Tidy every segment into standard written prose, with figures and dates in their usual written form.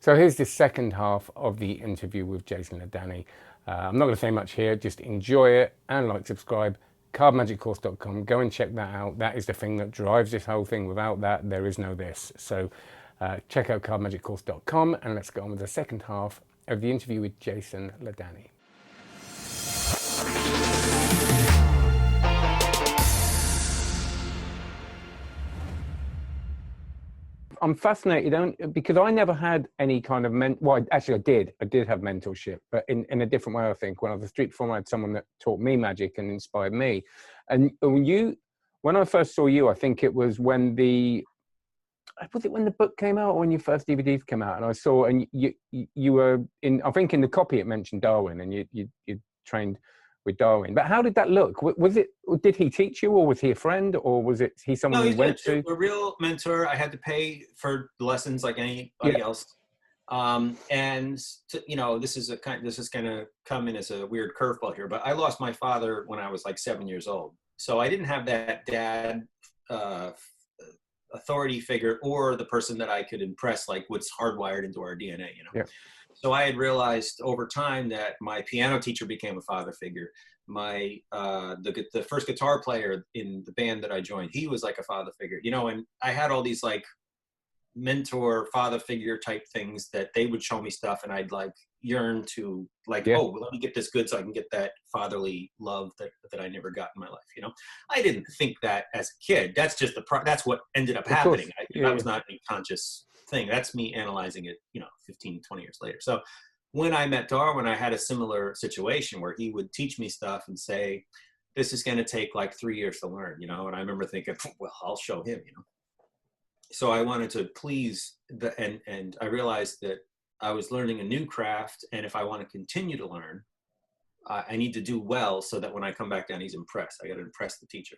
So here's the second half of the interview with Jason Ladanye. I'm not going to say much here, just enjoy it and like, subscribe. Cardmagiccourse.com, go and check that out. That is the thing that drives this whole thing. Without that, there is no this. So check out cardmagiccourse.com and let's go on with the second half of the interview with Jason Ladanye. I'm fascinated because I never had any kind of well, actually I did have mentorship, but in a different way. I think when I was a street performer, I had someone that taught me magic and inspired me. And when I first saw you, I think it was when was it when the book came out or when your first DVDs came out? And I saw, and you were I think in the copy it mentioned Darwin, and you trained with Darwin. But how did that look? Did he teach you, or was he a friend, or was he someone No, you he's went to? a real mentor. I had to pay for lessons like anybody else. This is going to come in as a weird curveball here, but I lost my father when I was like 7 years old. So I didn't have that dad authority figure or the person that I could impress, like what's hardwired into our DNA, Yeah. So I had realized over time that my piano teacher became a father figure. My the first guitar player in the band that I joined, he was like a father figure, and I had all these like mentor father figure type things that they would show me stuff, and I'd like yearn to like, Yeah. oh, well, let me get this good so I can get that fatherly love that I never got in my life. I didn't think that as a kid. That's just that's what ended up happening. That was not a conscious thing. That's me analyzing it 15, 20 years later. So when I met Darwin, I had a similar situation where he would teach me stuff and say, this is going to take like 3 years to learn, and I remember thinking, well, I'll show him. So I wanted to please and I realized that I was learning a new craft, and if I want to continue to learn, I need to do well so that when I come back down, he's impressed. I got to impress the teacher.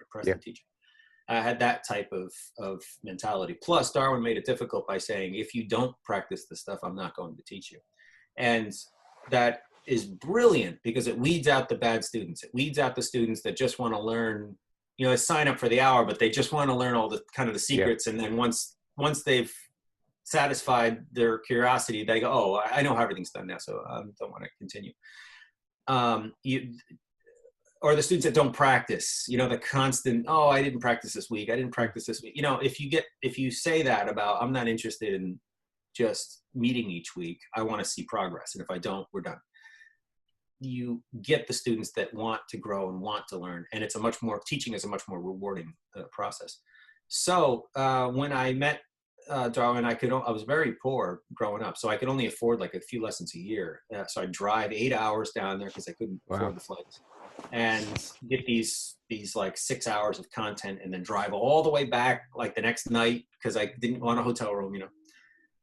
I had that type of mentality. Plus, Darwin made it difficult by saying, if you don't practice the stuff, I'm not going to teach you. And that is brilliant because it weeds out the bad students. It weeds out the students that just want to learn, sign up for the hour, but they just want to learn all the kind of the secrets. Yeah. And then once they've satisfied their curiosity, they go, oh, I know how everything's done now, so I don't want to continue. Or the students that don't practice, the constant, oh, I didn't practice this week. If you say that about, I'm not interested in just meeting each week, I want to see progress. And if I don't, we're done. You get the students that want to grow and want to learn. And teaching is a much more rewarding process. So when I met Darwin, I was very poor growing up. So I could only afford like a few lessons a year. So I'd drive 8 hours down there because I couldn't afford the flights, and get these like 6 hours of content, and then drive all the way back like the next night because I didn't want a hotel room,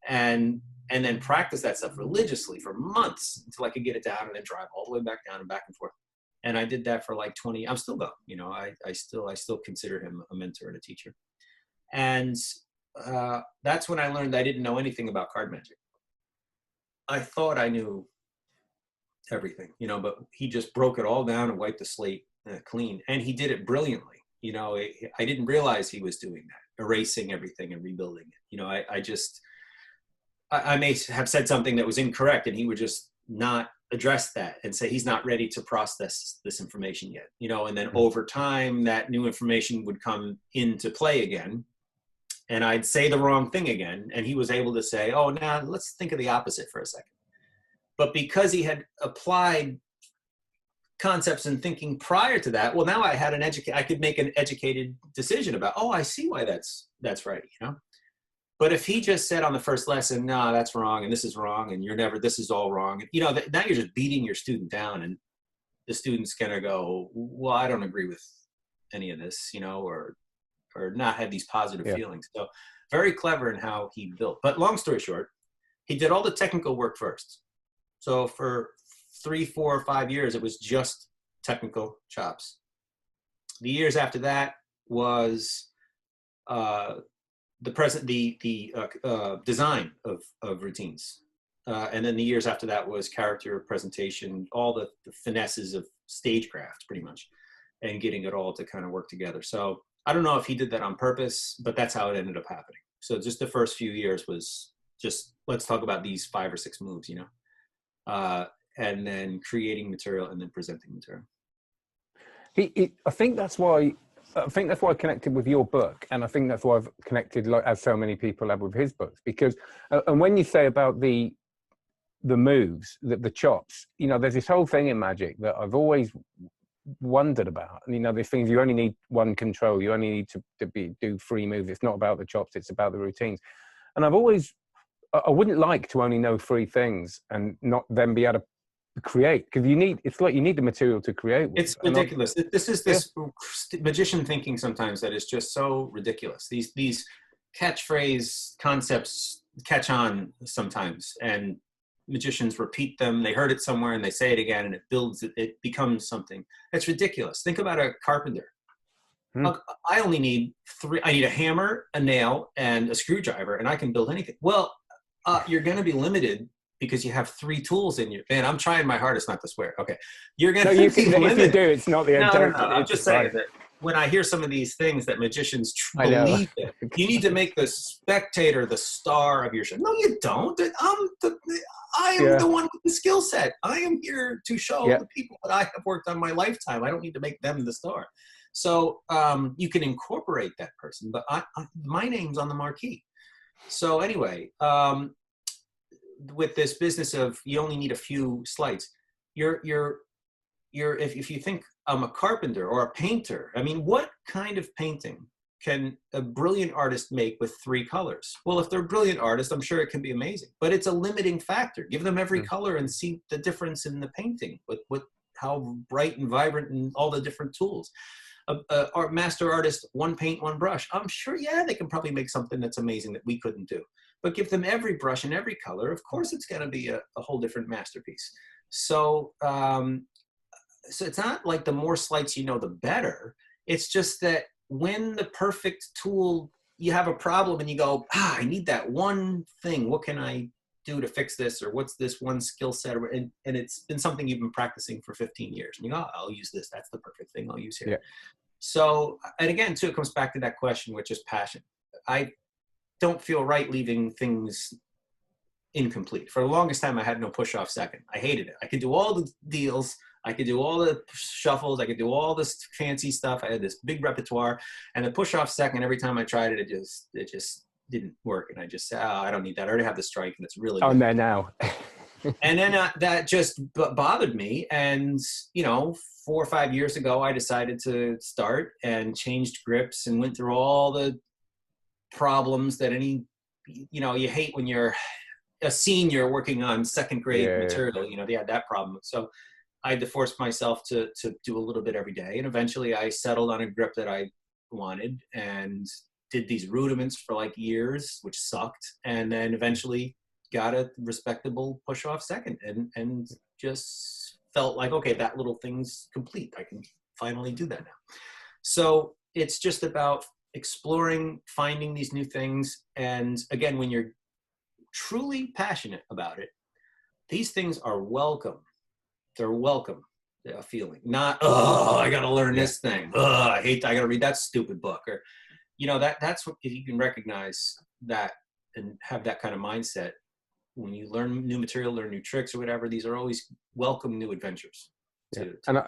and then practice that stuff religiously for months until I could get it down, and then drive all the way back down and back and forth. And I did that for like 20. I'm still going, I still consider him a mentor and a teacher. And that's when I learned I didn't know anything about card magic. I thought I knew everything, but he just broke it all down and wiped the slate clean. And he did it brilliantly. I didn't realize he was doing that, erasing everything and rebuilding it. I may have said something that was incorrect, and he would just not address that and say he's not ready to process this information yet. And then over time, that new information would come into play again, and I'd say the wrong thing again. And he was able to say, oh, now let's think of the opposite for a second. But because he had applied concepts and thinking prior to that, well, now I had I could make an educated decision about, oh, I see why that's right, But if he just said on the first lesson, no, that's wrong, and this is wrong, and this is all wrong, now you're just beating your student down, and the student's gonna go, well, I don't agree with any of this, or not have these positive feelings. So very clever in how he built. But long story short, he did all the technical work first. So for 3, 4, or 5 years, it was just technical chops. The years after that was the design of routines. And then the years after that was character presentation, all the finesses of stagecraft, pretty much, and getting it all to kind of work together. So I don't know if he did that on purpose, but that's how it ended up happening. So just the first few years was just let's talk about these 5 or 6 moves, you know, and then creating material and then presenting material. I think that's why. I think that's why I connected with your book, and I think that's why I've connected, like as so many people have with his books. Because, and when you say about the moves, the chops, you know, there's this whole thing in magic that I've always wondered about. You know, there's things you only need one control, you only need to do 3 moves. It's not about the chops, it's about the routines. And I wouldn't like to only know 3 things and not then be able to create, because it's like you need the material to create with. It's ridiculous. This is this magician thinking sometimes that is just so ridiculous. These catchphrase concepts catch on sometimes, and magicians repeat them. They heard it somewhere and they say it again, and it becomes something. It's ridiculous. Think about a carpenter. I only need 3. I need a hammer, a nail, and a screwdriver, and I can build anything. Well, you're going to be limited because you have 3 tools in your, man, I'm trying my hardest not to swear. Okay. You're going to be limited. If you do, it's not the end. No, I'm just saying that when I hear some of these things that magicians believe in, you need to make the spectator the star of your show. No, you don't. I am the one with the skill set. I am here to show the people that I have worked on my lifetime. I don't need to make them the star. So you can incorporate that person, but my name's on the marquee. So anyway, with this business of you only need a few slides, if you think I'm a carpenter or a painter, I mean, what kind of painting can a brilliant artist make with 3 colors? Well, if they're a brilliant artist, I'm sure it can be amazing, but it's a limiting factor. Give them every color and see the difference in the painting with how bright and vibrant and all the different tools. Our master artist, 1 paint, 1 brush. I'm sure, they can probably make something that's amazing that we couldn't do. But give them every brush and every color, of course it's going to be a whole different masterpiece. So, so it's not like the more sleights you know, the better. It's just that when the perfect tool, you have a problem and you go, I need that one thing. What can I do to fix this? Or what's this one skill set? And it's been something you've been practicing for 15 years. And you go, I'll use this. That's the perfect thing I'll use here. Yeah. So, and again, too, it comes back to that question, which is passion. I don't feel right leaving things incomplete. For the longest time, I had no push-off second. I hated it. I could do all the deals. I could do all the shuffles. I could do all this fancy stuff. I had this big repertoire. And the push-off second, every time I tried it, it just didn't work. And I just said, I don't need that. I already have the strike, and it's really good. I'm there now. And then that just bothered me. And, 4 or 5 years ago, I decided to start and changed grips and went through all the problems that you hate when you're a senior working on 2nd grade material. They had that problem. So I had to force myself to do a little bit every day. And eventually I settled on a grip that I wanted and did these rudiments for like years, which sucked. And then eventually got a respectable push-off second and just felt like, okay, that little thing's complete. I can finally do that now. So it's just about exploring, finding these new things. And again, when you're truly passionate about it, these things are welcome. They're welcome, a feeling. Not, I got to learn this thing. I got to read that stupid book. Or, that's what, if you can recognize that and have that kind of mindset, when you learn new material, learn new tricks or whatever, these are always welcome new adventures. And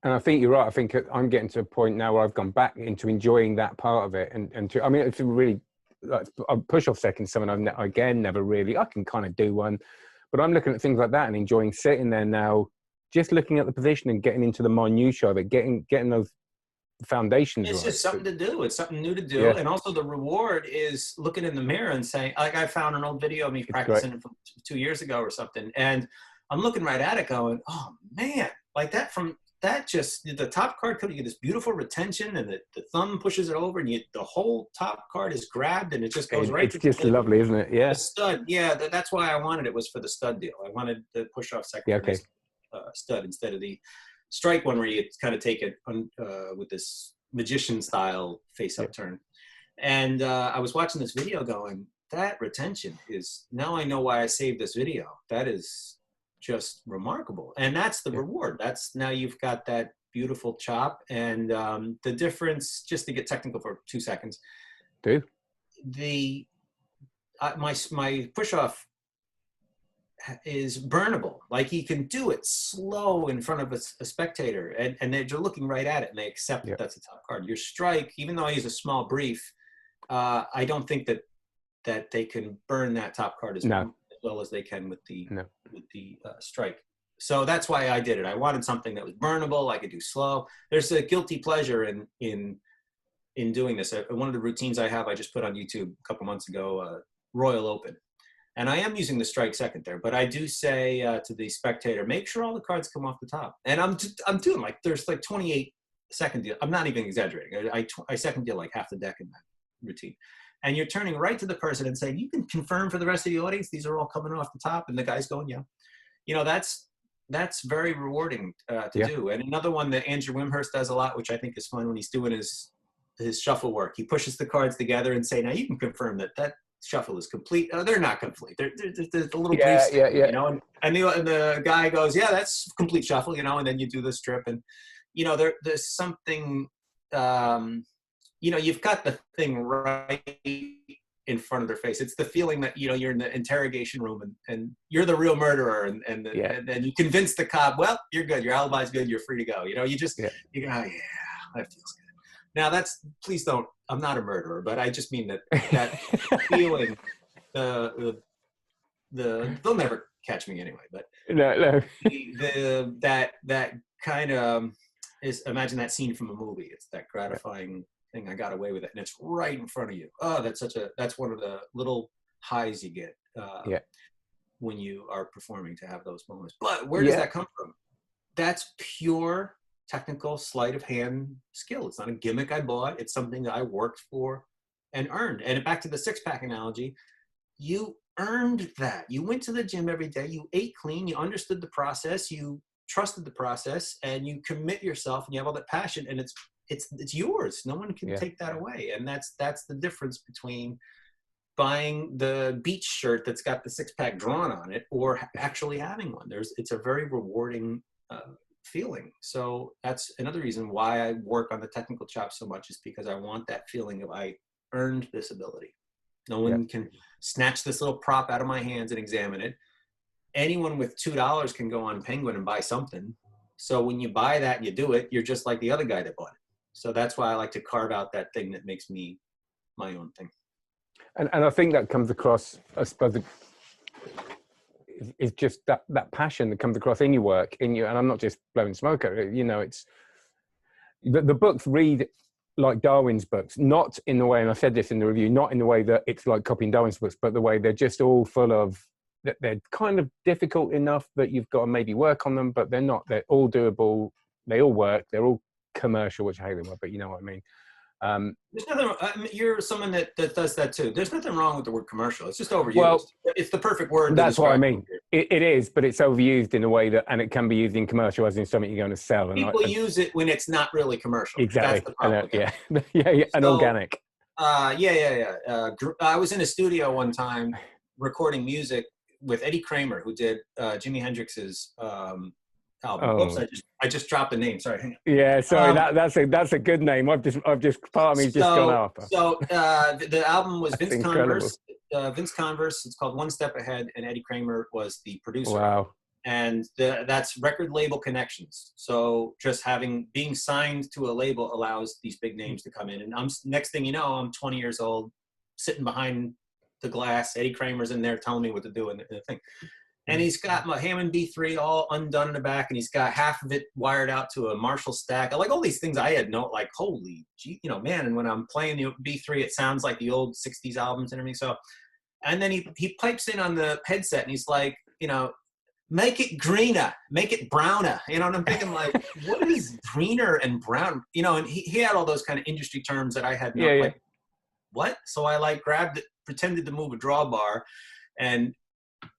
I think you're right. I think I'm getting to a point now where I've gone back into enjoying that part of it. I mean, it's really, like, a push-off second, something I can kind of do one, but I'm looking at things like that and enjoying sitting there now, just looking at the position and getting into the minutiae of it, getting those foundations. It's just something to do. It's something new to do. Yeah. And also the reward is looking in the mirror and saying, like, I found an old video of me practicing it from 2 years ago or something. And I'm looking right at it going, oh man, like the top card could get this beautiful retention, and the thumb pushes it over, and the whole top card is grabbed, and it just goes right. It's just lovely, isn't it? Yeah. The stud, yeah. That's why I wanted it, was for the stud deal. I wanted the push off second stud instead of the strike one where you kind of take it with this magician style face up turn. And I was watching this video going, that retention is, now I know why I saved this video. That is just remarkable. And that's the reward. That's, now you've got that beautiful chop. And the difference, just to get technical for 2 seconds, my push off is burnable. Like he can do it slow in front of a spectator, and they're looking right at it and they accept that that's a top card. Your strike, even though he's a small brief, I don't think that they can burn that top card as well as they can with the strike. So that's why I did it. I wanted something that was burnable. I could do slow. There's a guilty pleasure in doing this. One of the routines I have, I just put on YouTube a couple months ago, Royal Open. And I am using the strike second there, but I do say to the spectator, make sure all the cards come off the top. And I'm doing like, there's like 28 second deal. I'm not even exaggerating. I second deal like half the deck in that routine. And you're turning right to the person and saying, you can confirm for the rest of the audience, these are all coming off the top. And the guy's going, yeah. You know, that's very rewarding to do. And another one that Andrew Wimhurst does a lot, which I think is fun when he's doing his shuffle work. He pushes the cards together and say, now you can confirm that shuffle is complete. They're not complete. There's a little brief, you know, and the guy goes, yeah, that's complete shuffle, you know, and then you do the strip, and you know, there's something, you know, you've got the thing right in front of their face. It's the feeling that, you know, you're in the interrogation room and you're the real murderer, and then you convince the cop, well, you're good, your alibi's good, you're free to go. You know, you go, oh, yeah, that feels good. Now please don't, I'm not a murderer, but I just mean that feeling, they'll never catch me anyway, but that kind of is, imagine that scene from a movie. It's that gratifying thing. I got away with it, and it's right in front of you. Oh, that's one of the little highs you get when you are performing, to have those moments. But where does that come from? That's pure technical sleight of hand skill. It's not a gimmick I bought. It's something that I worked for and earned. And back to the six-pack analogy, you earned that. You went to the gym every day, you ate clean, you understood the process, you trusted the process, and you commit yourself, and you have all that passion, and it's yours. No one can take that away. And that's the difference between buying the beach shirt that's got the six-pack drawn on it or actually having one. It's a very rewarding feeling. So that's another reason why I work on the technical chops so much, is because I want that feeling of I earned this ability. No one can snatch this little prop out of my hands and examine it. Anyone with $2 can go on Penguin and buy something. So when you buy that and you do it, you're just like the other guy that bought it. So that's why I like to carve out that thing that makes me my own thing. And I think that comes across, I suppose, it's just that passion that comes across in your work, and I'm not just blowing smoke at it. You know, it's the books read like Darwin's books, not in the way, and I said this in the review, not in the way that it's like copying Darwin's books, but the way they're just all full of, that they're kind of difficult enough that you've got to maybe work on them, but they're not. They're all doable. They all work. They're all commercial, which I hate them, but you know what I mean. There's nothing. You're someone that does that too. There's nothing wrong with the word commercial. It's just overused. Well, it's the perfect word. That's what I mean. It is, but it's overused in a way that, and it can be used in commercial as in something you're going to sell. People use it when it's not really commercial. Exactly. That's the problem. And organic. I was in a studio one time recording music with Eddie Kramer, who did Jimi Hendrix's album. Oops, I just dropped the name. Sorry. Hang on. Yeah, sorry. That's a good name. I've just part of me's just gone off. So the album was Vince Converse. Vince Converse. It's called One Step Ahead, and Eddie Kramer was the producer. Wow. And that's record label connections. So just being signed to a label allows these big names to come in. And next thing you know, I'm 20 years old, sitting behind the glass. Eddie Kramer's in there telling me what to do and the thing. And he's got my Hammond B3 all undone in the back, and he's got half of it wired out to a Marshall stack. I like all these things I had like, holy gee, you know, man. And when I'm playing the B3, it sounds like the old 60s albums and everything. So, and then he pipes in on the headset, and he's like, you know, make it greener, make it browner. You know, and I'm thinking like, what is greener and brown? You know, and he had all those kind of industry terms that I had no, like, what? So I like grabbed it, pretended to move a drawbar, and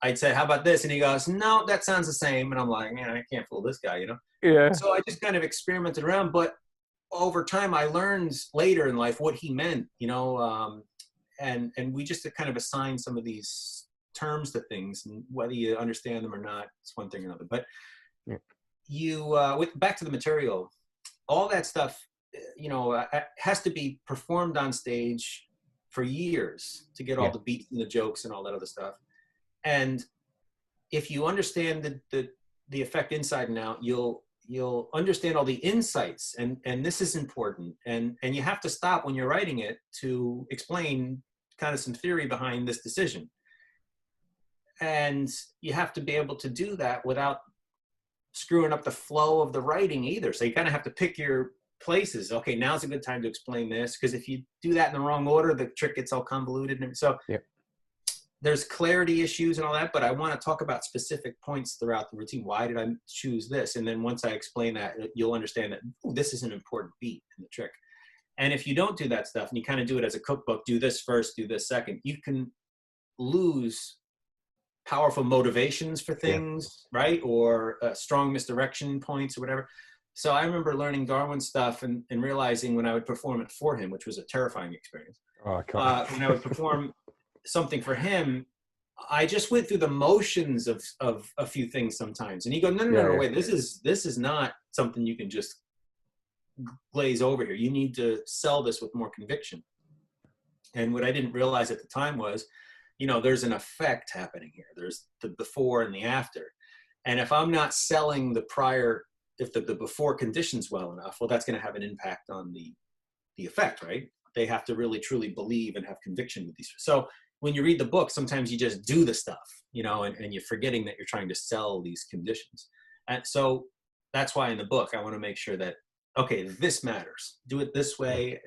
I'd say, how about this? And he goes, no, that sounds the same. And I'm like, man, I can't fool this guy, you know? Yeah. So I just kind of experimented around. But over time, I learned later in life what he meant, you know? And we just kind of assign some of these terms to things, and whether you understand them or not, it's one thing or another. But back to the material, all that stuff, you know, has to be performed on stage for years to get all the beats and the jokes and all that other stuff. And if you understand the effect inside and out, you'll understand all the insights, and this is important. And you have to stop when you're writing it to explain kind of some theory behind this decision. And you have to be able to do that without screwing up the flow of the writing either. So you kind of have to pick your places. Okay, now's a good time to explain this, because if you do that in the wrong order, the trick gets all convoluted. And so there's clarity issues and all that, but I want to talk about specific points throughout the routine. Why did I choose this? And then once I explain that, you'll understand that this is an important beat in the trick. And if you don't do that stuff and you kind of do it as a cookbook, do this first, do this second, you can lose powerful motivations for things, right? Or strong misdirection points or whatever. So I remember learning Darwin stuff and realizing when I would perform it for him, which was a terrifying experience. Oh, God. When I would perform something for him, I just went through the motions of a few things sometimes. And he go, no, wait, this is not something you can just glaze over here. You need to sell this with more conviction. And what I didn't realize at the time was, there's an effect happening here. There's the before and the after. And if I'm not selling if the before conditions well enough, well, that's going to have an impact on the effect, right? They have to really, truly believe and have conviction with these. So when you read the book, sometimes you just do the stuff, and you're forgetting that you're trying to sell these conditions. And so that's why in the book, I want to make sure that, okay, this matters. Do it this way,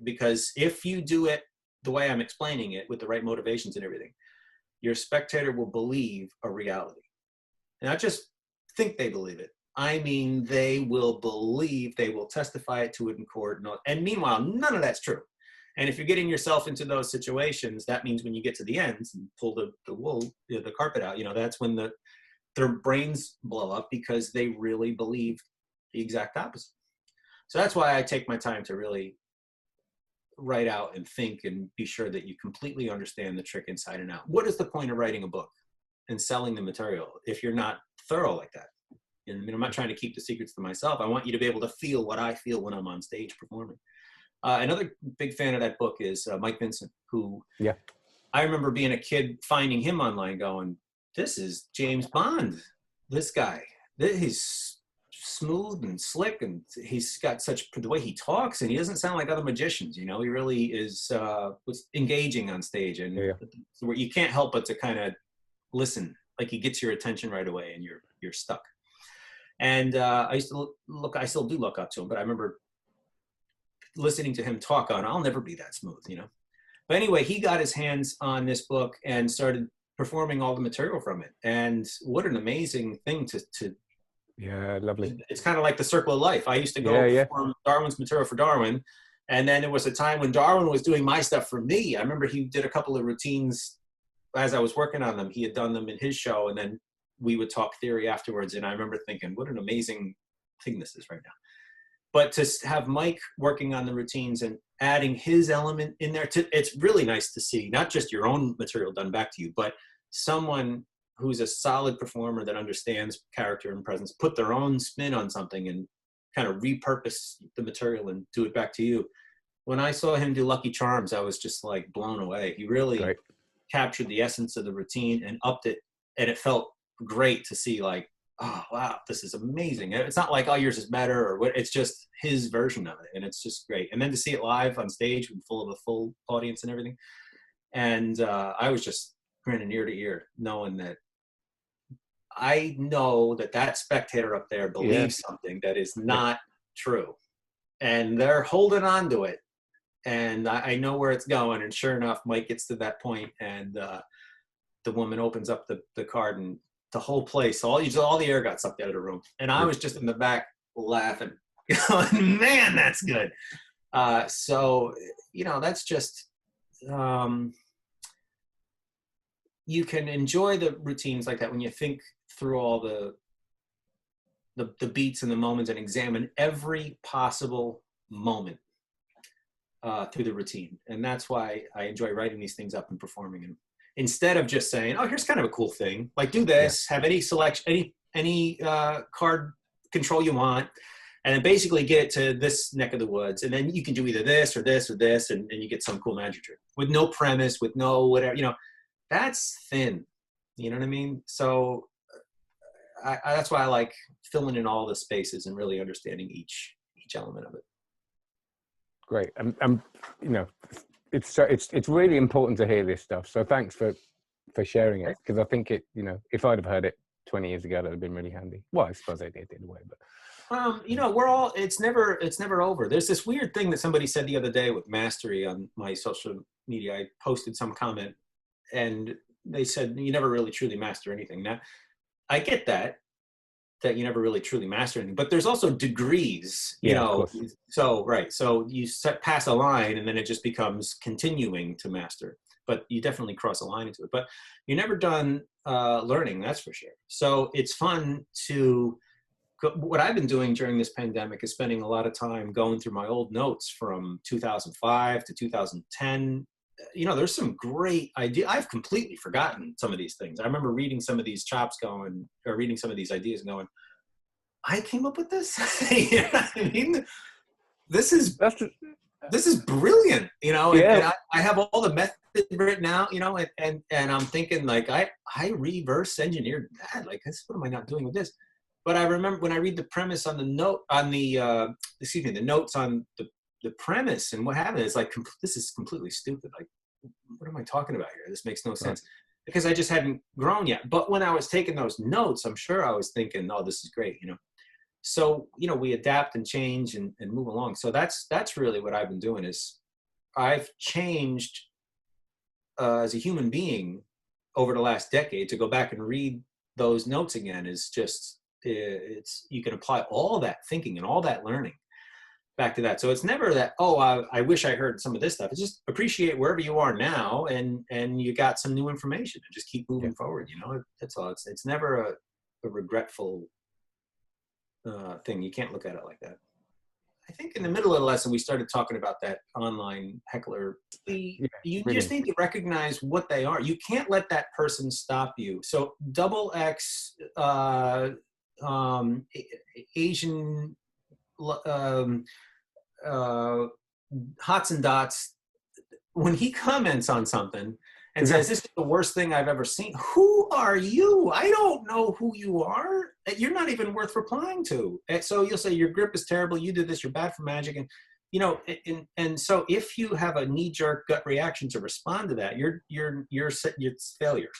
because if you do it the way I'm explaining it with the right motivations and everything, your spectator will believe a reality. And not just think they believe it. I mean, they will believe, they will testify to it in court. And meanwhile, none of that's true. And if you're getting yourself into those situations, that means when you get to the end and pull the wool, the carpet out, that's when their brains blow up, because they really believe the exact opposite. So that's why I take my time to really write out and think and be sure that you completely understand the trick inside and out. What is the point of writing a book and selling the material if you're not thorough like that? And I'm not trying to keep the secrets to myself. I want you to be able to feel what I feel when I'm on stage performing. Another big fan of that book is Mike Vincent, who I remember being a kid, finding him online going, this is James Bond, this guy. He's smooth and slick, and he's got the way he talks, and he doesn't sound like other magicians. He really is was engaging on stage, and where you can't help but to kind of listen, like he gets your attention right away, and you're stuck. And I still do look up to him, but I remember listening to him talk on, I'll never be that smooth, But anyway, he got his hands on this book and started performing all the material from it. And what an amazing thing to lovely. It's kind of like the circle of life. I used to go perform Darwin's material for Darwin. And then there was a time when Darwin was doing my stuff for me. I remember he did a couple of routines as I was working on them. He had done them in his show, and then we would talk theory afterwards. And I remember thinking, what an amazing thing this is right now. But to have Mike working on the routines and adding his element in there, it's really nice to see, not just your own material done back to you, but someone who's a solid performer that understands character and presence, put their own spin on something and kind of repurpose the material and do it back to you. When I saw him do Lucky Charms, I was just like blown away. He really captured the essence of the routine and upped it. And it felt great to see, like, oh, wow, this is amazing. It's not like, oh, yours is better or what. It's just his version of it. And it's just great. And then to see it live on stage with a full audience and everything. And I was just grinning ear to ear, knowing that I know that spectator up there believes something that is not true. And they're holding on to it. And I know where it's going. And sure enough, Mike gets to that point, and the woman opens up the card, and the whole place, all the air got sucked out of the room. And I was just in the back laughing, going, man, that's good. So, that's just, you can enjoy the routines like that when you think through all the beats and the moments and examine every possible moment through the routine. And that's why I enjoy writing these things up and performing them. Instead of just saying, oh, here's kind of a cool thing, like do this, have any selection, any card control you want, and then basically get it to this neck of the woods. And then you can do either this or this or this, and you get some cool magic trick with no premise, with no whatever, that's thin. You know what I mean? So that's why I like filling in all the spaces and really understanding each element of it. Great. It's really important to hear this stuff. So thanks for sharing it, because I think it, if I'd have heard it 20 years ago, that would have been really handy. Well, I suppose I did in a way, but. It's never over. There's this weird thing that somebody said the other day with mastery on my social media. I posted some comment and they said, you never really truly master anything. Now, I get that you never really truly master anything, but there's also degrees, so, right. So you pass a line and then it just becomes continuing to master, but you definitely cross a line into it, but you're never done learning, that's for sure. So it's fun to, what I've been doing during this pandemic is spending a lot of time going through my old notes from 2005 to 2010. There's some great ideas. I've completely forgotten some of these things. I remember reading some of these chops reading some of these ideas and going, I came up with this? You know what I mean? This is brilliant, and I have all the method written out, and I'm thinking like, I reverse engineered that. Like, what am I not doing with this? But I remember when I read the premise on the note, the notes on the premise and what happened, it's like, this is completely stupid. Like, what am I talking about here? This makes no sense, because I just hadn't grown yet. But when I was taking those notes, I'm sure I was thinking, oh, this is great, So, we adapt and change and move along. So that's really what I've been doing, is I've changed as a human being over the last decade. To go back and read those notes again is just, you can apply all that thinking and all that learning back to that. So it's never that, oh, I wish I heard some of this stuff. It's just appreciate wherever you are now, and you got some new information, and just keep moving forward. That's all. It's never a regretful thing. You can't look at it like that. I think in the middle of the lesson, we started talking about that online heckler. You just need to recognize what they are. You can't let that person stop you. So XX, Asian, hots and dots, when he comments on something and says, this is the worst thing I've ever seen, who are you? I don't know who you are. You're not even worth replying to. And so you'll say, your grip is terrible, you did this, you're bad for magic. And and so if you have a knee-jerk gut reaction to respond to that, it's failure.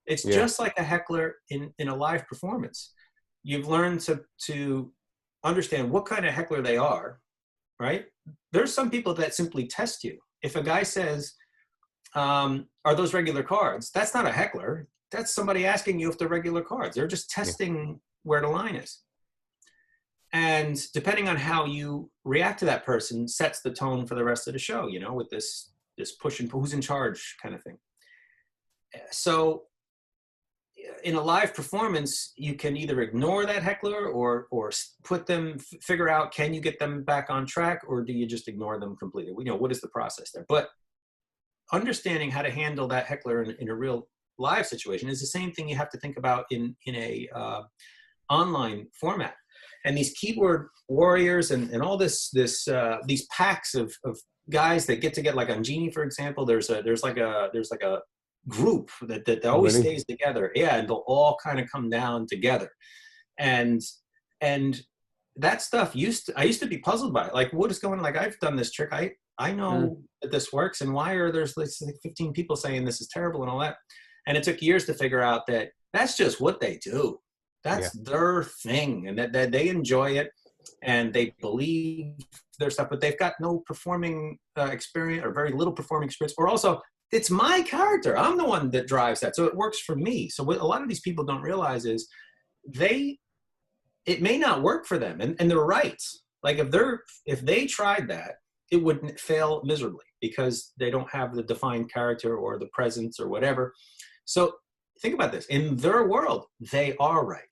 It's just like a heckler in a live performance. You've learned to understand what kind of heckler they are, right? There's some people that simply test you. If a guy says, are those regular cards? That's not a heckler. That's somebody asking you if they're regular cards. They're just testing where the line is. And depending on how you react to that person sets the tone for the rest of the show, with this push and pull, who's in charge kind of thing. So in a live performance, you can either ignore that heckler or figure out, can you get them back on track, or do you just ignore them completely? What is the process there? But understanding how to handle that heckler in a real live situation is the same thing you have to think about in a online format. And these keyboard warriors and all these packs of guys that get together, like on Genie, for example, there's like a group that always stays together. Yeah, and they'll all kind of come down together. And that stuff I used to be puzzled by it. Like, what is going on? Like, I've done this trick. I know that this works, and why are there's like 15 people saying this is terrible and all that? And it took years to figure out that that's just what they do. That's their thing, and that they enjoy it, and they believe their stuff, but they've got no performing experience, or very little performing experience, or also it's my character. I'm the one that drives that, so it works for me. So what a lot of these people don't realize is it may not work for them, and they're right. Like if they tried that, it would fail miserably because they don't have the defined character or the presence or whatever. So think about this. In their world, they are right.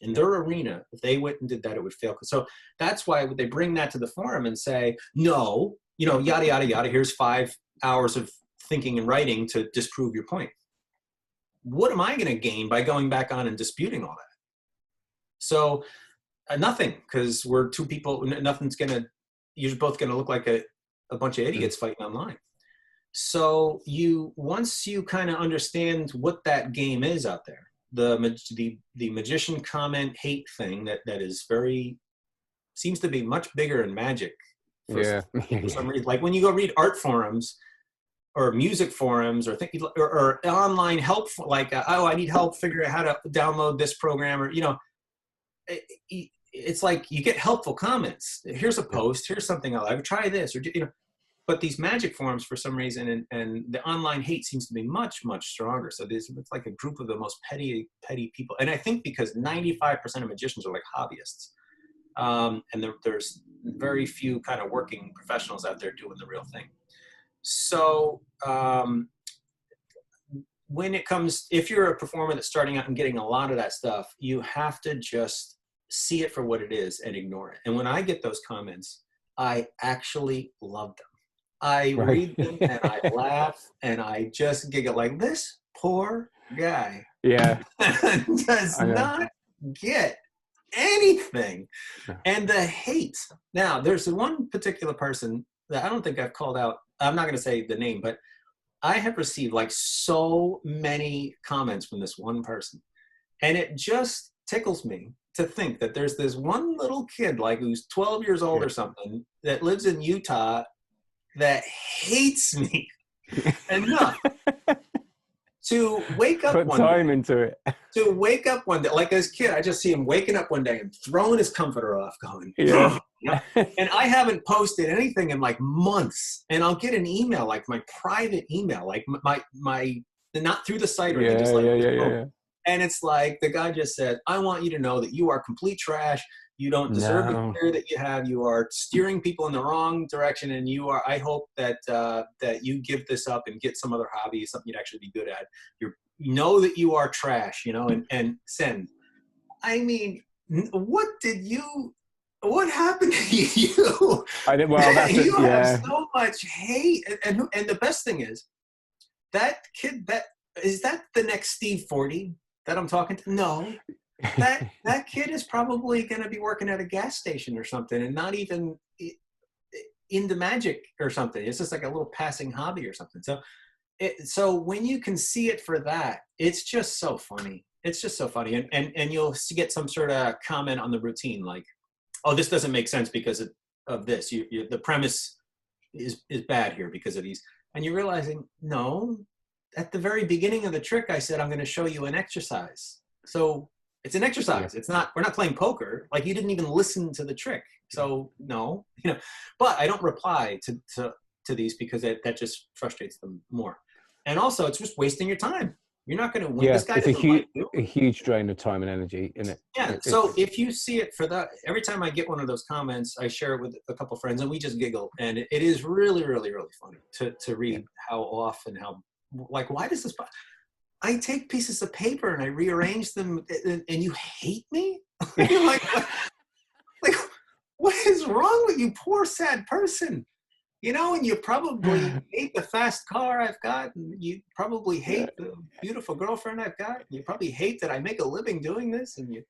In their arena, if they went and did that, it would fail. So that's why they bring that to the forum and say, no, yada, yada, yada. Here's 5 hours of thinking and writing to disprove your point. What am I going to gain by going back on and disputing all that? So Nothing, because we're two people. Nothing's gonna. You're both gonna look like a bunch of idiots fighting online. So once you kind of understand what that game is out there, the magician comment hate thing that is seems to be much bigger in magic for some reason. Like when you go read art forums or music forums or online help, like I need help figuring out how to download this program, or it's like you get helpful comments. Here's a post. Here's something I like. Try this, or But these magic forums, for some reason, and the online hate seems to be much, much stronger. So it's like a group of the most petty people. And I think because 95% of magicians are like hobbyists. And there's very few kind of working professionals out there doing the real thing. So when it comes, if you're a performer that's starting out and getting a lot of that stuff, you have to just see it for what it is and ignore it. And when I get those comments, I actually love them. I read them and I laugh and I just giggle, like, this poor guy does not get anything. And the hate. Now, there's one particular person that I don't think I've called out. I'm not going to say the name, but I have received like so many comments from this one person. And it just tickles me to think that there's this one little kid, like who's 12 years old or something, that lives in Utah that hates me enough to wake up put time into it. To wake up one day, like this kid, I just see him waking up one day and throwing his comforter off, going, and I haven't posted anything in like months, and I'll get an email, like my private email, like my not through the site or anything, just like and it's like the guy just said, I want you to know that you are complete trash. You don't deserve the career that you have. You are steering people in the wrong direction, and I hope that that you give this up and get some other hobby, something you'd actually be good at. You know that you are trash, and send. I mean, what happened to you? You have so much hate, and the best thing is that kid. Is that the next Steve Forty that I'm talking to? No. That kid is probably going to be working at a gas station or something, and not even into magic or something. It's just like a little passing hobby or something. So when you can see it for that, it's just so funny. It's just so funny, and you'll get some sort of comment on the routine, like, "Oh, this doesn't make sense because of this. The premise is bad here because of these," and you're realizing, no. At the very beginning of the trick, I said, I'm going to show you an exercise. So it's an exercise. It's not, we're not playing poker. Like, you didn't even listen to the trick. So no, but I don't reply to these because that just frustrates them more. And also it's just wasting your time. You're not going to win. This guy it's a huge drain of time and energy, isn't it? Yeah. So if you see it for that, every time I get one of those comments, I share it with a couple of friends and we just giggle. And it is really, really, really funny to read how often, like, why does this? I take pieces of paper and I rearrange them, and you hate me? You're like, what is wrong with you, poor sad person? And you probably hate the fast car I've got, and you probably hate the beautiful girlfriend I've got. You probably hate that I make a living doing this, and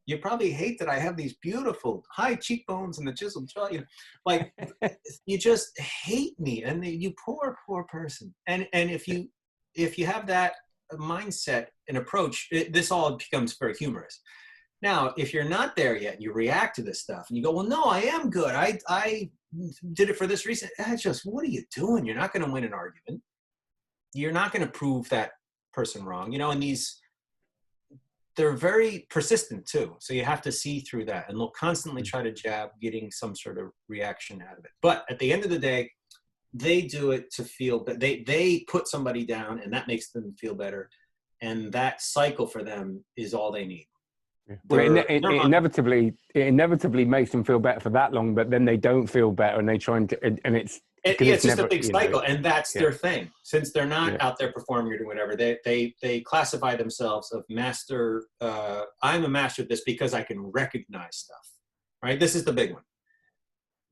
you probably hate that I have these beautiful high cheekbones and the chiseled jaw. Like, you just hate me, and you poor person. And if you have that mindset and approach, this all becomes very humorous. Now, if you're not there yet, and you react to this stuff, and you go, "Well, no, I am good. I did it for this reason." That's just, what are you doing? You're not going to win an argument. You're not going to prove that person wrong. And they're very persistent too. So you have to see through that, and they'll constantly try to jab, getting some sort of reaction out of it. But at the end of the day, they do it to feel, but they put somebody down, and that makes them feel better. And that cycle for them is all they need. Well, it inevitably makes them feel better for that long, but then they don't feel better, and they try and it's just a big cycle, and that's their thing. Since they're not out there performing or doing whatever, they classify themselves of master. I'm a master at this because I can recognize stuff. Right? This is the big one.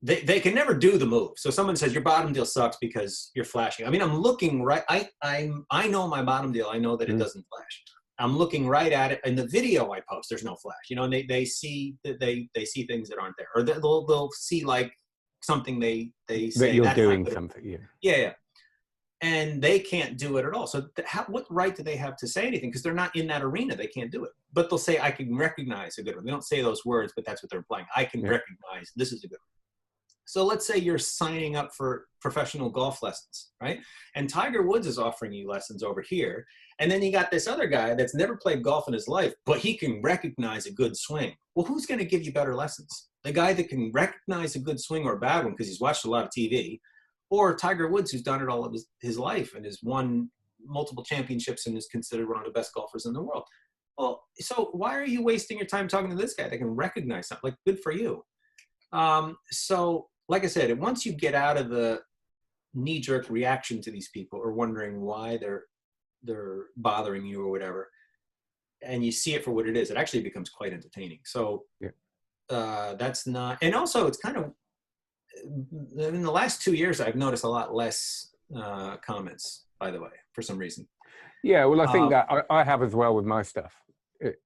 They can never do the move. So someone says your bottom deal sucks because you're flashing. I mean, I'm looking right. I know my bottom deal. I know that it doesn't flash. I'm looking right at it. In the video I post, there's no flash, you know, and they see that they see things that aren't there, or they'll see like something they say that you're that's doing not good. something. Yeah. Yeah. And they can't do it at all. So what right do they have to say anything? Because they're not in that arena. They can't do it. But they'll say, I can recognize a good one. They don't say those words, but that's what they're implying. I can recognize this is a good one. So let's say you're signing up for professional golf lessons, right? And Tiger Woods is offering you lessons over here. And then you got this other guy that's never played golf in his life, but he can recognize a good swing. Well, who's going to give you better lessons? The guy that can recognize a good swing or a bad one because he's watched a lot of TV, or Tiger Woods, who's done it all of his life and has won multiple championships and is considered one of the best golfers in the world. Well, so why are you wasting your time talking to this guy that can recognize something? Like, good for you. So like I said, once you get out of the knee-jerk reaction to these people or wondering why they're bothering you or whatever, and you see it for what it is, it actually becomes quite entertaining. So that's not, and also it's kind of, in the last 2 years, I've noticed a lot less comments, by the way, for some reason. Yeah, well, I think that I have as well with my stuff.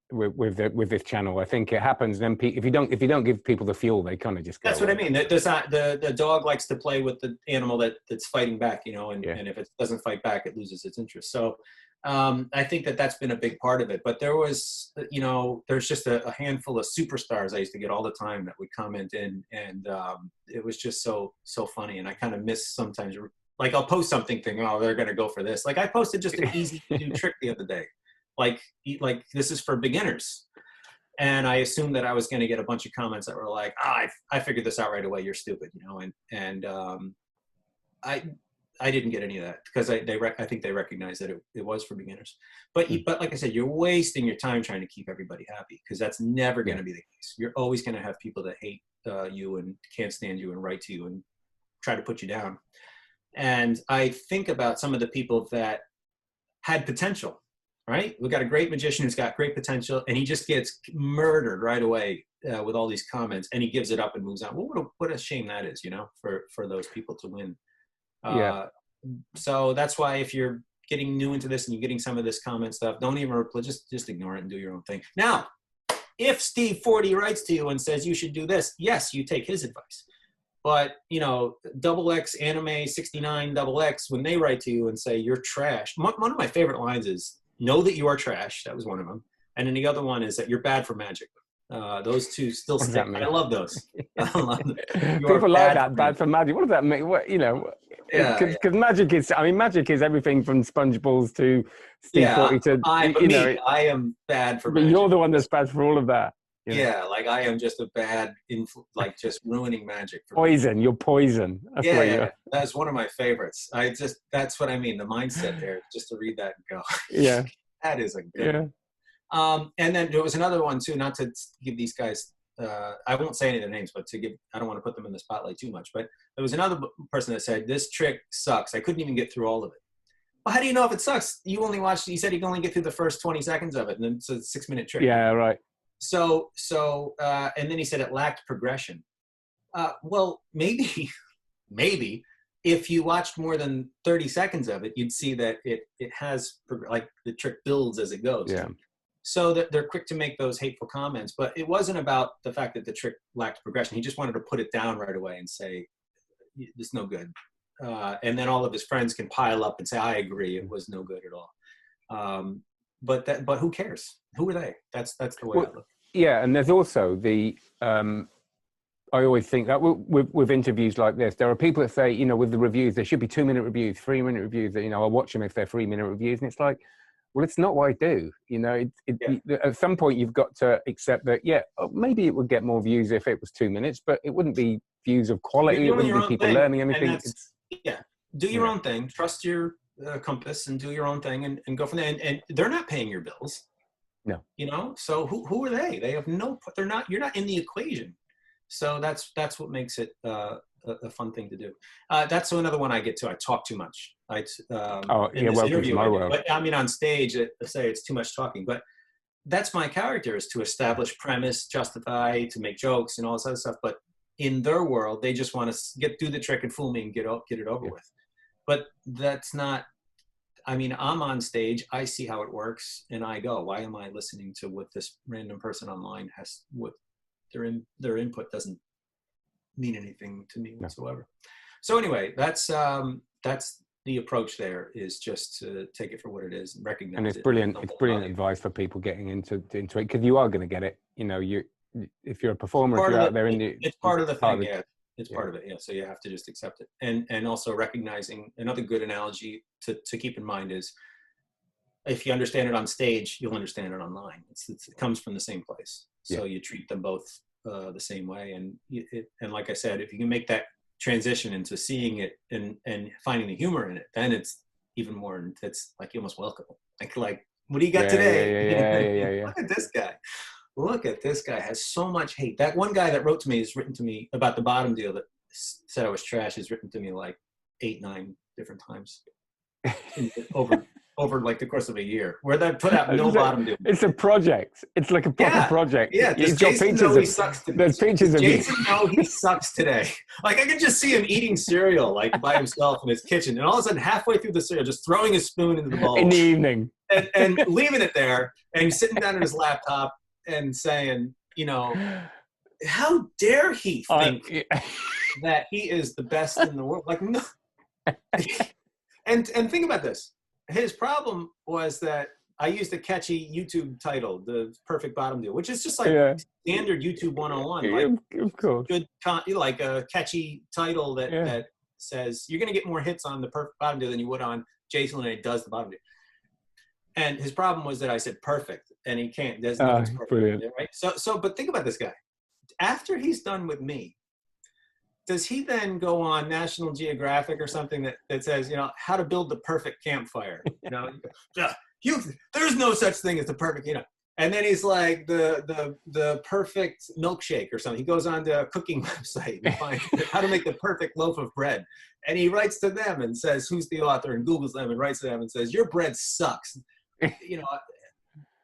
With this channel, I think it happens. Then if you don't give people the fuel, they kind of just go. That's what I mean. The dog likes to play with the animal that's fighting back, you know, and if it doesn't fight back, it loses its interest. So I think that's been a big part of it. But there was, you know, there's just a handful of superstars I used to get all the time that would comment in, and it was just so funny. And I kind of miss sometimes, like I'll post something thinking, oh, they're going to go for this. Like I posted just an easy to do trick the other day. Like this is for beginners. And I assumed that I was going to get a bunch of comments that were like, I figured this out right away. You're stupid, you know? And I didn't get any of that because I think they recognized that it was for beginners. But like I said, you're wasting your time trying to keep everybody happy because that's never going to be the case. You're always going to have people that hate you and can't stand you and write to you and try to put you down. And I think about some of the people that had potential. Right? We've got a great magician who's got great potential, and he just gets murdered right away with all these comments, and he gives it up and moves on. Well, what a shame that is, you know, for those people to win. So that's why if you're getting new into this and you're getting some of this comment stuff, don't even reply, just ignore it and do your own thing. Now, if Steve 40 writes to you and says you should do this, yes, you take his advice. But, you know, XX Anime 69 XX, when they write to you and say you're trash, one of my favorite lines is, know that you are trash. That was one of them. And then the other one is that you're bad for magic. Those two still stick. I love those. I love them. People like that, bad for magic. What does that mean? What, you know, because magic is, I mean, magic is everything from sponge balls to Steve 40 to, I am bad for magic. But you're the one that's bad for all of that. You know? Yeah, like I am just a bad, like just ruining magic. For poison, you're poison. That's that's one of my favorites. That's what I mean, the mindset there, just to read that and go. Yeah. That is a good one. And then there was another one too, not to give these guys, I won't say any of their names, but I don't want to put them in the spotlight too much, but there was another person that said, this trick sucks. I couldn't even get through all of it. Well, how do you know if it sucks? You said you can only get through the first 20 seconds of it, and then it's a 6-minute trick. Yeah, right. So, and then he said it lacked progression. Well, maybe if you watched more than 30 seconds of it, you'd see that it has, like the trick builds as it goes. Yeah. So that they're quick to make those hateful comments, but it wasn't about the fact that the trick lacked progression. He just wanted to put it down right away and say, it's no good. And then all of his friends can pile up and say, I agree, it was no good at all. But who cares? Who are they? That's the way I look. Yeah, and there's also the I always think that with interviews like this, there are people that say, you know, with the reviews, there should be 2-minute reviews, 3-minute reviews. That, you know, I'll watch them if they're 3-minute reviews, and it's like, well, it's not what I do. You know, at some point you've got to accept that. Yeah, maybe it would get more views if it was 2 minutes, but it wouldn't be views of quality. It wouldn't be people learning anything. Do your own thing. Trust your compass and do your own thing and go from there. And they're not paying your bills. No. You know, so who are they? They have you're not in the equation. So that's what makes it a fun thing to do. That's another one I get to. I talk too much. Welcome to my world. But I mean, on stage, say it's too much talking, but that's my character, is to establish premise, justify, to make jokes and all this other stuff. But in their world, they just want to do the trick and fool me and get it over with. But that's not, I mean, I'm on stage, I see how it works, and I go, why am I listening to what this random person online has, what their input doesn't mean anything to me whatsoever. So anyway, that's the approach there, is just to take it for what it is and recognize it. And it's brilliant. It's brilliant advice for people getting into it, because you are going to get it. You know, if you're a performer, if you're out there it's part of the thing. Yeah, it's part of it. Yeah, so you have to just accept it, and also recognizing, another good analogy to keep in mind is, if you understand it on stage, you'll understand it online. It comes from the same place. So you treat them both the same way, and like I said, if you can make that transition into seeing it and finding the humor in it, then it's even more, it's like you almost welcome it. Like, what do you got today? Yeah. Look at this guy. Look at this guy, has so much hate. That one guy that wrote to me, has written to me about the Bottom deal, that said I was trash, has written to me like 8-9 different times over like the course of a year, where they put out no Bottom deal. It's a project. It's like a proper project. Yeah. Does Jason know he sucks today? There's pictures of Jason know he sucks today? Like, I could just see him eating cereal, like by himself in his kitchen, and all of a sudden, halfway through the cereal, just throwing a spoon into the bowl in the evening, and leaving it there, and sitting down at his laptop and saying, you know, how dare he think that he is the best in the world? Like, no. And think about this. His problem was that I used a catchy YouTube title, The Perfect Bottom Deal, which is just like standard YouTube 101. Like, of course. Good, like a catchy title that says you're going to get more hits on The Perfect Bottom Deal than you would on Jason Ladanye Does the Bottom Deal. And his problem was that I said perfect, and he can't. There's nothing's perfect, brilliant. Right? So, but think about this guy. After he's done with me, does he then go on National Geographic or something that says, you know, how to build the perfect campfire? You know, there's no such thing as the perfect, you know. And then he's like the perfect milkshake or something. He goes on to a cooking website and finds how to make the perfect loaf of bread. And he writes to them and says, who's the author, and Googles them and writes to them and says, your bread sucks. You know,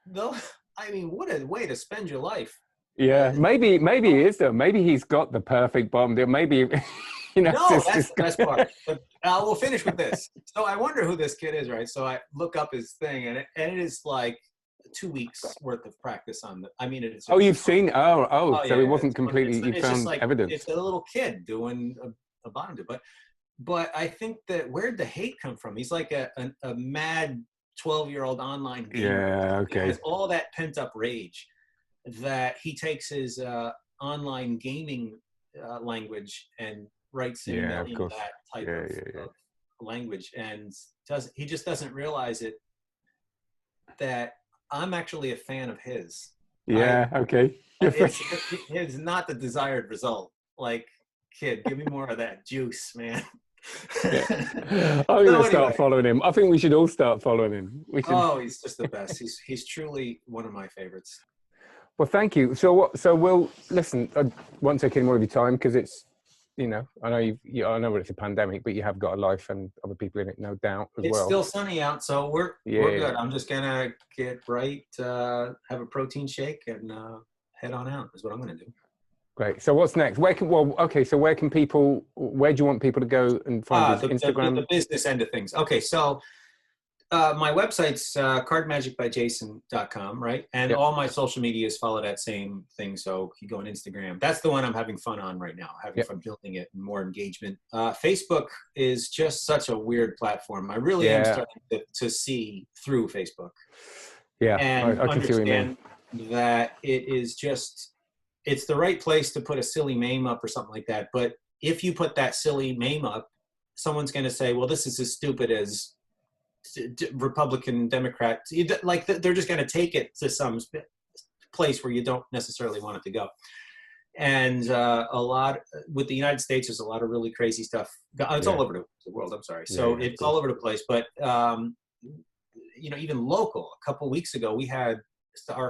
no, I mean, what a way to spend your life. Yeah, maybe he is though. Maybe he's got the perfect bottom deal. Maybe, you know. No, that's the best part. But we'll finish with this. So I wonder who this kid is, right? So I look up his thing, and it is like 2 weeks worth of practice on the. I mean, it's. Oh, you've seen? Oh, so yeah, it wasn't completely. You found like, evidence. It's a little kid doing a bottom deal, but I think that where'd the hate come from? He's like a mad 12-year-old online gamer. Yeah, okay. He has all that pent up rage that he takes his online gaming language and writes in that type of language, and he just doesn't realize it, that I'm actually a fan of his. Yeah, okay. It's not the desired result. Like, kid, give me more of that juice, man. I'm going to start following him. I think we should all start following him. Oh, he's just the best. He's truly one of my favorites. Well, thank you. So we'll listen. I won't take any more of your time, because it's, you know, I know I know it's a pandemic, but you have got a life and other people in it, no doubt, as well. It's still sunny out, so we're good. I'm just gonna get right, have a protein shake, and head on out. Is what I'm gonna do. Great. So what's next? Where do you want people to go and find his Instagram? The business end of things. Okay, so my website's cardmagicbyjason.com, right? And all my social medias follow that same thing. So you go on Instagram. That's the one I'm having fun on right now, having fun building it and more engagement. Facebook is just such a weird platform. I really am starting to see through Facebook. Yeah, and I can see what you mean. Understand that it is just, it's the right place to put a silly meme up or something like that. But if you put that silly meme up, someone's going to say, well, this is as stupid as Republican, Democrat. Like, they're just going to take it to some place where you don't necessarily want it to go. And a lot with the United States, there's a lot of really crazy stuff. It's all over the world. I'm sorry. So it's all over the place. But you know, even local. A couple of weeks ago, we had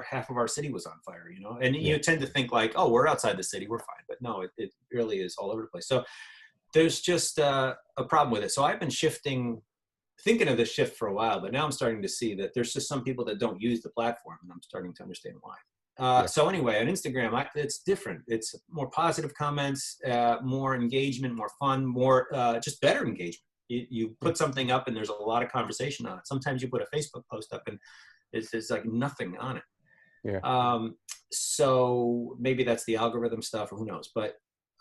half of our city was on fire. You know, and you tend to think like, oh, we're outside the city, we're fine. But no, it really is all over the place. So there's just a problem with it. So I've been thinking of this shift for a while, but now I'm starting to see that there's just some people that don't use the platform, and I'm starting to understand why. So anyway, on Instagram, it's different. It's more positive comments, more engagement, more fun, more just better engagement. You put something up and there's a lot of conversation on it. Sometimes you put a Facebook post up and there's like nothing on it. Yeah. So maybe that's the algorithm stuff, or who knows, but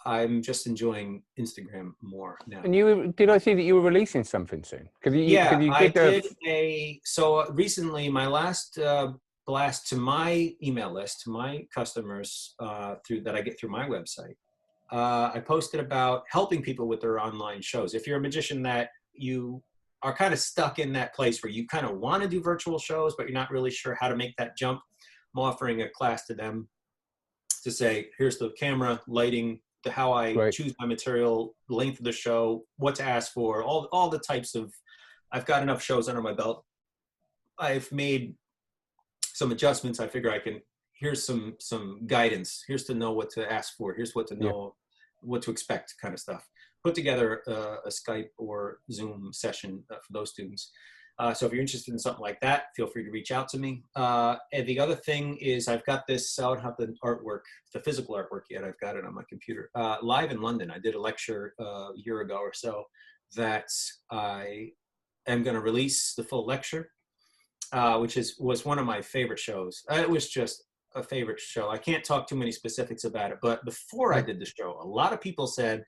I'm just enjoying Instagram more now. And did I see that you were releasing something soon? So recently my last blast to my email list, to my customers that I get through my website, I posted about helping people with their online shows. If you're a magician that you are kind of stuck in that place where you kind of want to do virtual shows, but you're not really sure how to make that jump, I'm offering a class to them to say, here's the camera, lighting, how I choose my material, length of the show, what to ask for, all the types of, I've got enough shows under my belt. I've made some adjustments. I figure here's some guidance. Here's to know what to ask for. Here's what to know, what to expect, kind of stuff. Put together a Skype or Zoom session for those students. So if you're interested in something like that, feel free to reach out to me. And the other thing is I've got this, I don't have the artwork, the physical artwork yet. I've got it on my computer. Live in London, I did a lecture a year ago or so that I am going to release the full lecture, which was one of my favorite shows. It was just a favorite show. I can't talk too many specifics about it, but before I did the show, a lot of people said,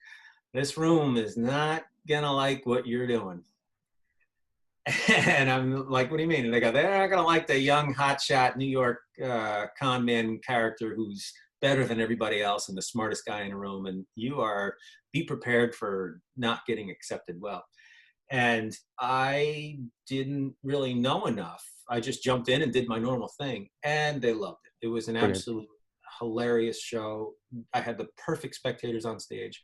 this room is not going to like what you're doing. And I'm like, what do you mean? And they go, they're not going to like the young, hotshot New York con man character who's better than everybody else and the smartest guy in the room. And be prepared for not getting accepted well. And I didn't really know enough. I just jumped in and did my normal thing. And they loved it. It was an absolute hilarious show. I had the perfect spectators on stage.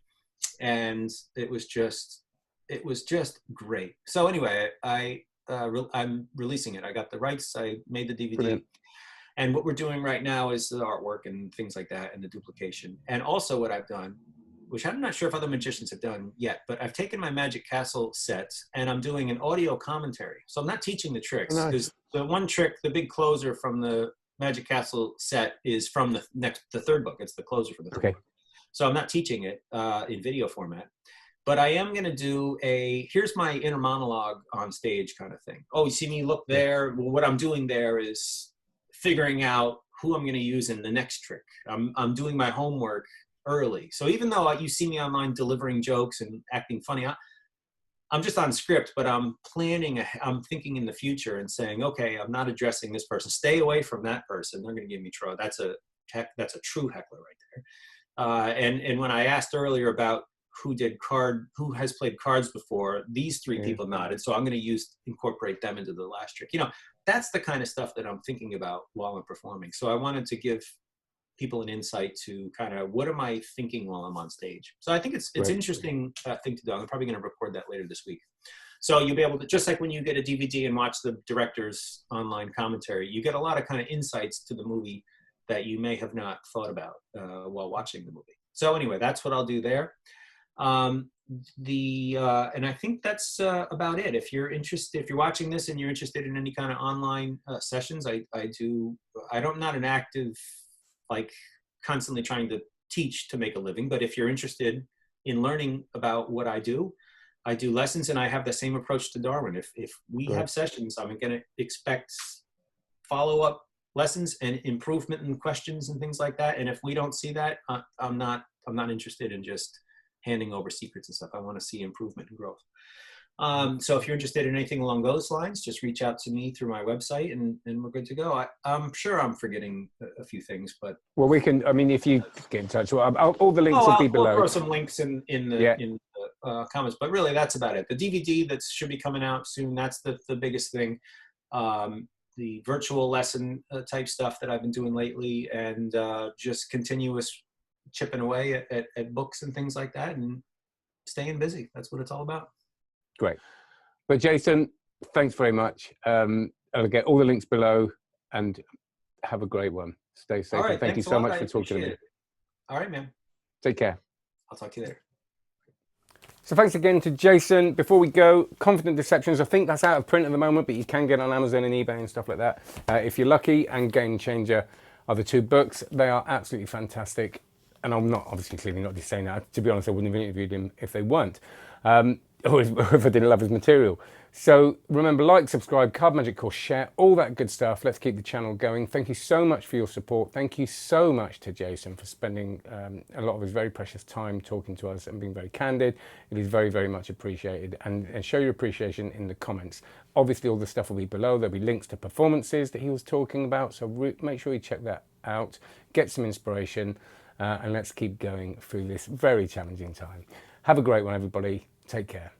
And it was just great. So anyway, I'm releasing it. I got the rights. I made the DVD. Brilliant. And what we're doing right now is the artwork and things like that and the duplication. And also what I've done, which I'm not sure if other magicians have done yet, but I've taken my Magic Castle sets and I'm doing an audio commentary. So I'm not teaching the tricks, because the one trick, the big closer from the Magic Castle set is from the third book. It's the closer for the third book. So I'm not teaching it in video format. But I am going to do here's my inner monologue on stage kind of thing. Oh, you see me look there? Well, what I'm doing there is figuring out who I'm going to use in the next trick. I'm doing my homework early. So even though you see me online delivering jokes and acting funny, I'm just on script, but I'm thinking in the future and saying, okay, I'm not addressing this person. Stay away from that person. They're going to give me trouble. That's a true heckler right there. And when I asked earlier about who has played cards before, these three people nodded. So I'm going to incorporate them into the last trick. That's the kind of stuff that I'm thinking about while I'm performing. So I wanted to give people an insight to kind of what am I thinking while I'm on stage. So I think it's an interesting thing to do. I'm probably going to record that later this week. So you'll be able to, just like when you get a DVD and watch the director's online commentary, you get a lot of kind of insights to the movie that you may have not thought about while watching the movie. So anyway, that's what I'll do there. And I think that's about it. If you're watching this and you're interested in any kind of online sessions, I'm not an active, like constantly trying to teach to make a living, but if you're interested in learning about what I do lessons, and I have the same approach to Darwin. If we have sessions, I'm going to expect follow-up lessons and improvement and questions and things like that. And if we don't see that, I'm not interested in just handing over secrets and stuff. I want to see improvement and growth. So if you're interested in anything along those lines, just reach out to me through my website and we're good to go. I'm sure I'm forgetting a few things, but. Well, if you get in touch, all the links will be below. I'll throw some links in the comments, but really that's about it. The DVD that should be coming out soon, that's the biggest thing. The virtual lesson type stuff that I've been doing lately, and just continuous chipping away at books and things like that and staying busy. That's what it's all about. Great. But Jason, thanks very much. I'll get all the links below and have a great one. Stay safe. Right, thank you so much for talking to me. All right, man. Take care. I'll talk to you later. So thanks again to Jason. Before we go, Confident Deceptions, I think that's out of print at the moment, but you can get on Amazon and eBay and stuff like that. If you're lucky, and Game Changer are the two books. They are absolutely fantastic. And I'm not, obviously, clearly not just saying that. To be honest, I wouldn't have interviewed him if they weren't. or if I didn't love his material. So remember, like, subscribe, Card Magic course, share, all that good stuff. Let's keep the channel going. Thank you so much for your support. Thank you so much to Jason for spending a lot of his very precious time talking to us and being very candid. It is very, very much appreciated. And show your appreciation in the comments. Obviously, all the stuff will be below. There'll be links to performances that he was talking about. So make sure you check that out. Get some inspiration. And let's keep going through this very challenging time. Have a great one, everybody. Take care.